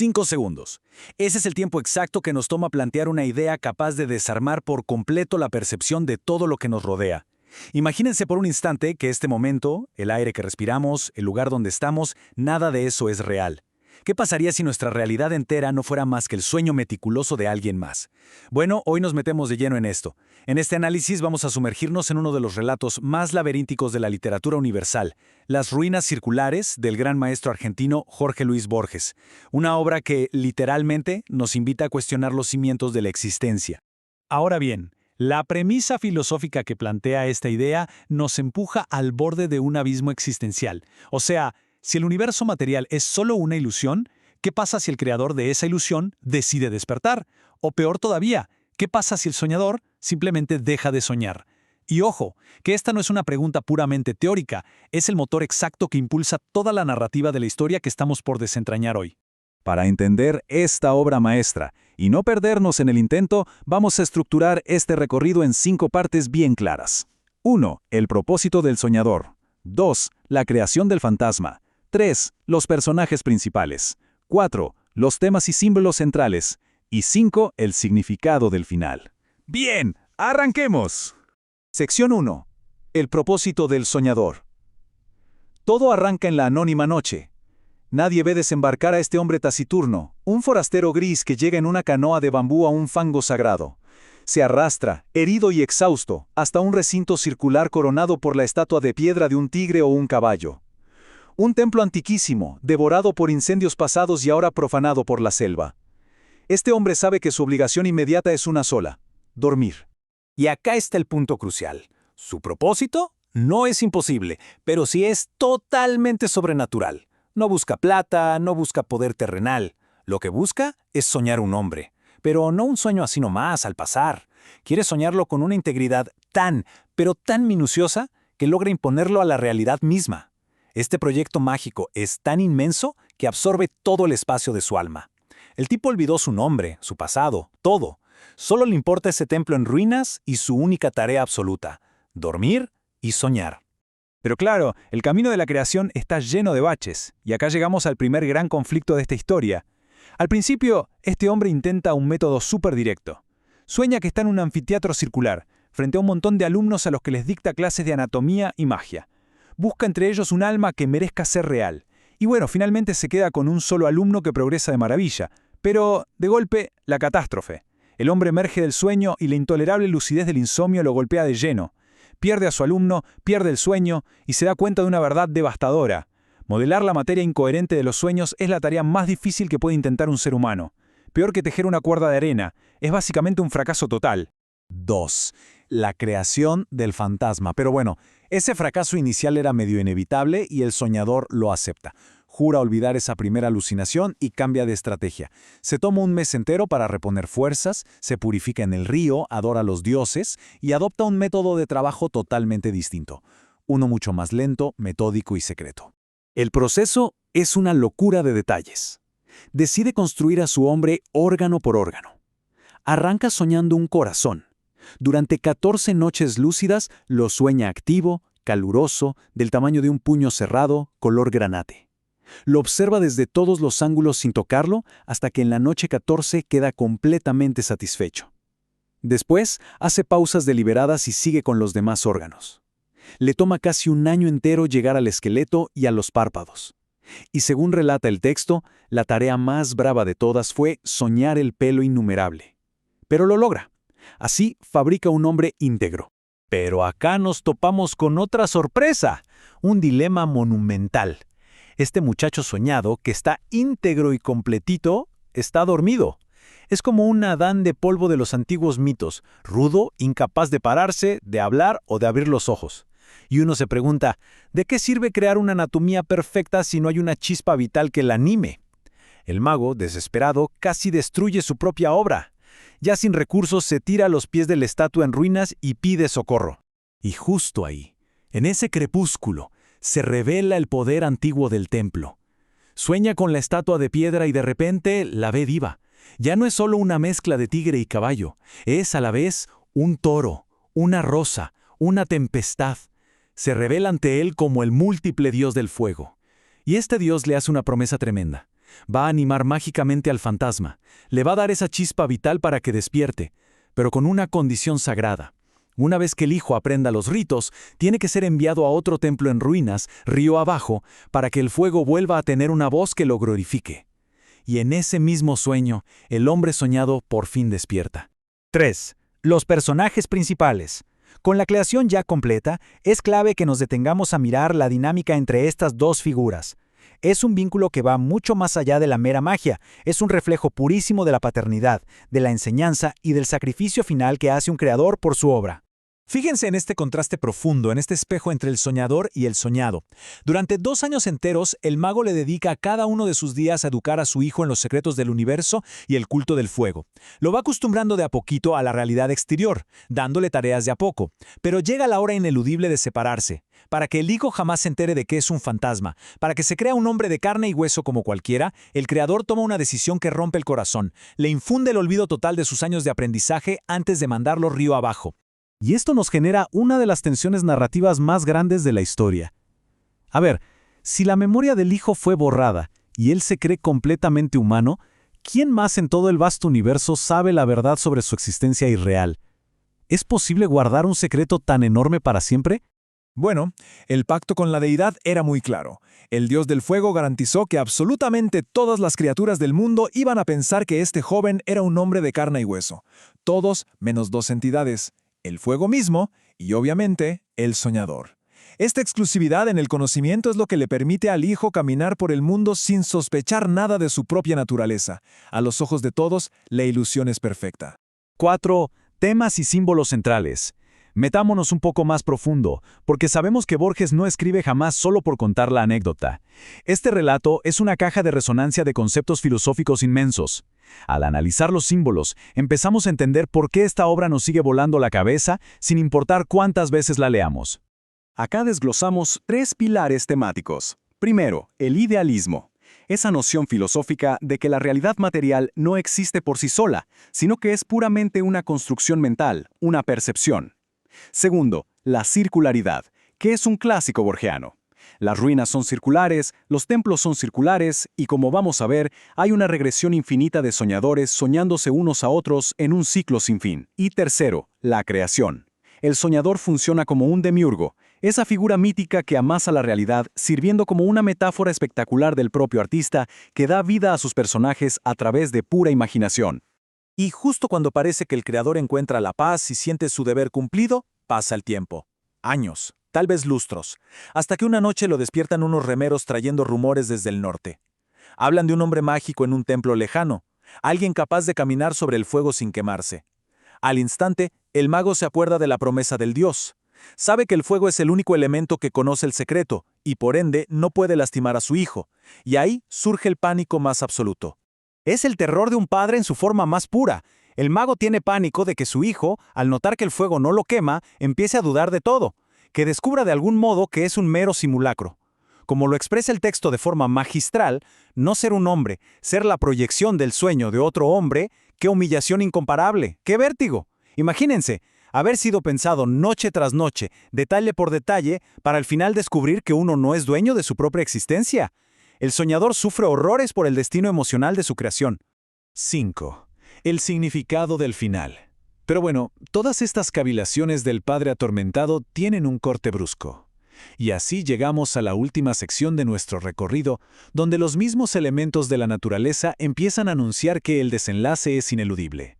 5 segundos. Ese es el tiempo exacto que nos toma plantear una idea capaz de desarmar por completo la percepción de todo lo que nos rodea. Imagínense por un instante que este momento, el aire que respiramos, el lugar donde estamos, nada de eso es real. ¿Qué pasaría si nuestra realidad entera no fuera más que el sueño meticuloso de alguien más? Bueno, hoy nos metemos de lleno en esto. En este análisis vamos a sumergirnos en uno de los relatos más laberínticos de la literatura universal, Las ruinas circulares del gran maestro argentino Jorge Luis Borges, una obra que, literalmente, nos invita a cuestionar los cimientos de la existencia. Ahora bien, la premisa filosófica que plantea esta idea nos empuja al borde de un abismo existencial. O sea, si el universo material es solo una ilusión, ¿qué pasa si el creador de esa ilusión decide despertar? O peor todavía, ¿qué pasa si el soñador simplemente deja de soñar? Y ojo, que esta no es una pregunta puramente teórica, es el motor exacto que impulsa toda la narrativa de la historia que estamos por desentrañar hoy. Para entender esta obra maestra y no perdernos en el intento, vamos a estructurar este recorrido en 5 partes bien claras. 1. El propósito del soñador. 2. La creación del fantasma. 3. Los personajes principales. 4. Los temas y símbolos centrales. Y 5. El significado del final. ¡Bien! ¡Arranquemos! Sección 1. El propósito del soñador. Todo arranca en la anónima noche. Nadie ve desembarcar a este hombre taciturno, un forastero gris que llega en una canoa de bambú a un fango sagrado. Se arrastra, herido y exhausto, hasta un recinto circular coronado por la estatua de piedra de un tigre o un caballo. Un templo antiquísimo, devorado por incendios pasados y ahora profanado por la selva. Este hombre sabe que su obligación inmediata es una sola: dormir. Y acá está el punto crucial. Su propósito no es imposible, pero sí es totalmente sobrenatural. No busca plata, no busca poder terrenal. Lo que busca es soñar un hombre. Pero no un sueño así nomás, al pasar. Quiere soñarlo con una integridad tan, pero tan minuciosa que logra imponerlo a la realidad misma. Este proyecto mágico es tan inmenso que absorbe todo el espacio de su alma. El tipo olvidó su nombre, su pasado, todo. Solo le importa ese templo en ruinas y su única tarea absoluta: dormir y soñar. Pero claro, el camino de la creación está lleno de baches, y acá llegamos al primer gran conflicto de esta historia. Al principio, este hombre intenta un método súper directo. Sueña que está en un anfiteatro circular, frente a un montón de alumnos a los que les dicta clases de anatomía y magia. Busca entre ellos un alma que merezca ser real. Y bueno, finalmente se queda con un solo alumno que progresa de maravilla. Pero, de golpe, la catástrofe. El hombre emerge del sueño y la intolerable lucidez del insomnio lo golpea de lleno. Pierde a su alumno, pierde el sueño y se da cuenta de una verdad devastadora. Modelar la materia incoherente de los sueños es la tarea más difícil que puede intentar un ser humano. Peor que tejer una cuerda de arena, es básicamente un fracaso total. 2. La creación del fantasma. Pero bueno, ese fracaso inicial era medio inevitable y el soñador lo acepta. Jura olvidar esa primera alucinación y cambia de estrategia. Se toma un mes entero para reponer fuerzas, se purifica en el río, adora a los dioses y adopta un método de trabajo totalmente distinto. Uno mucho más lento, metódico y secreto. El proceso es una locura de detalles. Decide construir a su hombre órgano por órgano. Arranca soñando un corazón. Durante 14 noches lúcidas lo sueña activo, caluroso, del tamaño de un puño cerrado, color granate. Lo observa desde todos los ángulos sin tocarlo hasta que en la noche 14 queda completamente satisfecho. Después hace pausas deliberadas y sigue con los demás órganos. Le toma casi un año entero llegar al esqueleto y a los párpados. Y según relata el texto, la tarea más brava de todas fue soñar el pelo innumerable. Pero lo logra. Así fabrica un hombre íntegro. Pero acá nos topamos con otra sorpresa, un dilema monumental. Este muchacho soñado, que está íntegro y completito, está dormido. Es como un Adán de polvo de los antiguos mitos, rudo, incapaz de pararse, de hablar o de abrir los ojos. Y uno se pregunta, ¿de qué sirve crear una anatomía perfecta si no hay una chispa vital que la anime? El mago, desesperado, casi destruye su propia obra. Ya sin recursos, se tira a los pies de la estatua en ruinas y pide socorro. Y justo ahí, en ese crepúsculo, se revela el poder antiguo del templo. Sueña con la estatua de piedra y de repente la ve viva. Ya no es solo una mezcla de tigre y caballo, es a la vez un toro, una rosa, una tempestad. Se revela ante él como el múltiple dios del fuego. Y este dios le hace una promesa tremenda. Va a animar mágicamente al fantasma, le va a dar esa chispa vital para que despierte, pero con una condición sagrada. Una vez que el hijo aprenda los ritos, tiene que ser enviado a otro templo en ruinas, río abajo, para que el fuego vuelva a tener una voz que lo glorifique. Y en ese mismo sueño, el hombre soñado por fin despierta. 3. Los personajes principales. Con la creación ya completa, es clave que nos detengamos a mirar la dinámica entre estas dos figuras. Es un vínculo que va mucho más allá de la mera magia, es un reflejo purísimo de la paternidad, de la enseñanza y del sacrificio final que hace un creador por su obra. Fíjense en este contraste profundo, en este espejo entre el soñador y el soñado. Durante 2 años enteros, el mago le dedica cada uno de sus días a educar a su hijo en los secretos del universo y el culto del fuego. Lo va acostumbrando de a poquito a la realidad exterior, dándole tareas de a poco. Pero llega la hora ineludible de separarse. Para que el hijo jamás se entere de que es un fantasma, para que se crea un hombre de carne y hueso como cualquiera, el creador toma una decisión que rompe el corazón, le infunde el olvido total de sus años de aprendizaje antes de mandarlo río abajo. Y esto nos genera una de las tensiones narrativas más grandes de la historia. A ver, si la memoria del hijo fue borrada y él se cree completamente humano, ¿quién más en todo el vasto universo sabe la verdad sobre su existencia irreal? ¿Es posible guardar un secreto tan enorme para siempre? Bueno, el pacto con la deidad era muy claro. El dios del fuego garantizó que absolutamente todas las criaturas del mundo iban a pensar que este joven era un hombre de carne y hueso. Todos menos 2 entidades. El fuego mismo y, obviamente, el soñador. Esta exclusividad en el conocimiento es lo que le permite al hijo caminar por el mundo sin sospechar nada de su propia naturaleza. A los ojos de todos, la ilusión es perfecta. 4. Temas y símbolos centrales. Metámonos un poco más profundo, porque sabemos que Borges no escribe jamás solo por contar la anécdota. Este relato es una caja de resonancia de conceptos filosóficos inmensos. Al analizar los símbolos, empezamos a entender por qué esta obra nos sigue volando la cabeza sin importar cuántas veces la leamos. Acá desglosamos 3 pilares temáticos. Primero, el idealismo. Esa noción filosófica de que la realidad material no existe por sí sola, sino que es puramente una construcción mental, una percepción. Segundo, la circularidad, que es un clásico borgiano. Las ruinas son circulares, los templos son circulares y, como vamos a ver, hay una regresión infinita de soñadores soñándose unos a otros en un ciclo sin fin. Y tercero, la creación. El soñador funciona como un demiurgo, esa figura mítica que amasa la realidad, sirviendo como una metáfora espectacular del propio artista que da vida a sus personajes a través de pura imaginación. Y justo cuando parece que el creador encuentra la paz y siente su deber cumplido, pasa el tiempo. Años, tal vez lustros, hasta que una noche lo despiertan unos remeros trayendo rumores desde el norte. Hablan de un hombre mágico en un templo lejano, alguien capaz de caminar sobre el fuego sin quemarse. Al instante, el mago se acuerda de la promesa del dios. Sabe que el fuego es el único elemento que conoce el secreto, y por ende no puede lastimar a su hijo, y ahí surge el pánico más absoluto. Es el terror de un padre en su forma más pura. El mago tiene pánico de que su hijo, al notar que el fuego no lo quema, empiece a dudar de todo, que descubra de algún modo que es un mero simulacro. Como lo expresa el texto de forma magistral, no ser un hombre, ser la proyección del sueño de otro hombre, ¡qué humillación incomparable! ¡Qué vértigo! Imagínense, haber sido pensado noche tras noche, detalle por detalle, para al final descubrir que uno no es dueño de su propia existencia. El soñador sufre horrores por el destino emocional de su creación. 5. El significado del final. Pero bueno, todas estas cavilaciones del padre atormentado tienen un corte brusco. Y así llegamos a la última sección de nuestro recorrido, donde los mismos elementos de la naturaleza empiezan a anunciar que el desenlace es ineludible.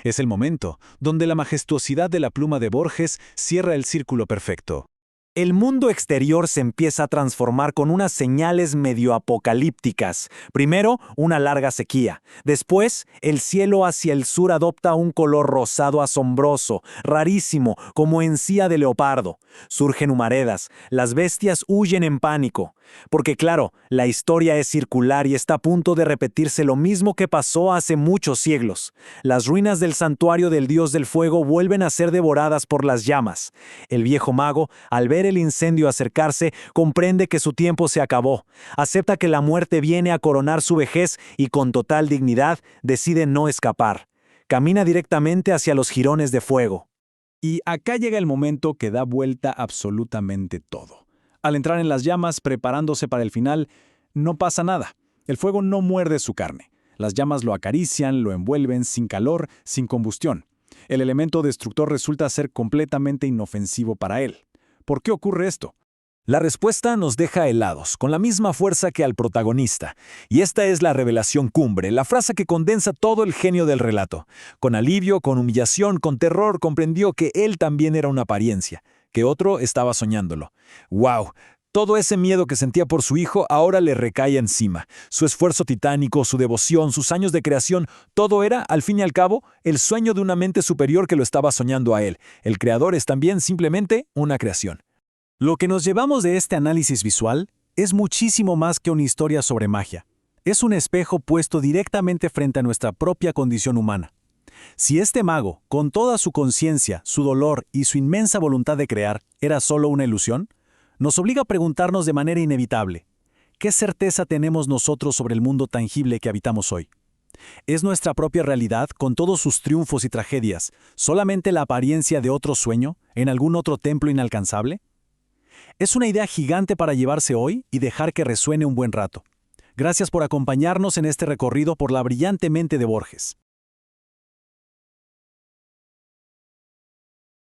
Es el momento donde la majestuosidad de la pluma de Borges cierra el círculo perfecto. El mundo exterior se empieza a transformar con unas señales medio apocalípticas. Primero, una larga sequía. Después, el cielo hacia el sur adopta un color rosado asombroso, rarísimo, como encía de leopardo. Surgen humaredas. Las bestias huyen en pánico. Porque claro, la historia es circular y está a punto de repetirse lo mismo que pasó hace muchos siglos. Las ruinas del santuario del dios del fuego vuelven a ser devoradas por las llamas. El viejo mago, al ver el incendio acercarse, comprende que su tiempo se acabó. Acepta que la muerte viene a coronar su vejez y con total dignidad decide no escapar. Camina directamente hacia los jirones de fuego. Y acá llega el momento que da vuelta absolutamente todo. Al entrar en las llamas, preparándose para el final, no pasa nada. El fuego no muerde su carne. Las llamas lo acarician, lo envuelven, sin calor, sin combustión. El elemento destructor resulta ser completamente inofensivo para él. ¿Por qué ocurre esto? La respuesta nos deja helados, con la misma fuerza que al protagonista. Y esta es la revelación cumbre, la frase que condensa todo el genio del relato. Con alivio, con humillación, con terror, comprendió que él también era una apariencia, que otro estaba soñándolo. ¡Wow! Todo ese miedo que sentía por su hijo ahora le recae encima. Su esfuerzo titánico, su devoción, sus años de creación, todo era, al fin y al cabo, el sueño de una mente superior que lo estaba soñando a él. El creador es también simplemente una creación. Lo que nos llevamos de este análisis visual es muchísimo más que una historia sobre magia. Es un espejo puesto directamente frente a nuestra propia condición humana. Si este mago, con toda su conciencia, su dolor y su inmensa voluntad de crear, era solo una ilusión, nos obliga a preguntarnos de manera inevitable, ¿qué certeza tenemos nosotros sobre el mundo tangible que habitamos hoy? ¿Es nuestra propia realidad, con todos sus triunfos y tragedias, solamente la apariencia de otro sueño, en algún otro templo inalcanzable? Es una idea gigante para llevarse hoy y dejar que resuene un buen rato. Gracias por acompañarnos en este recorrido por la brillante mente de Borges.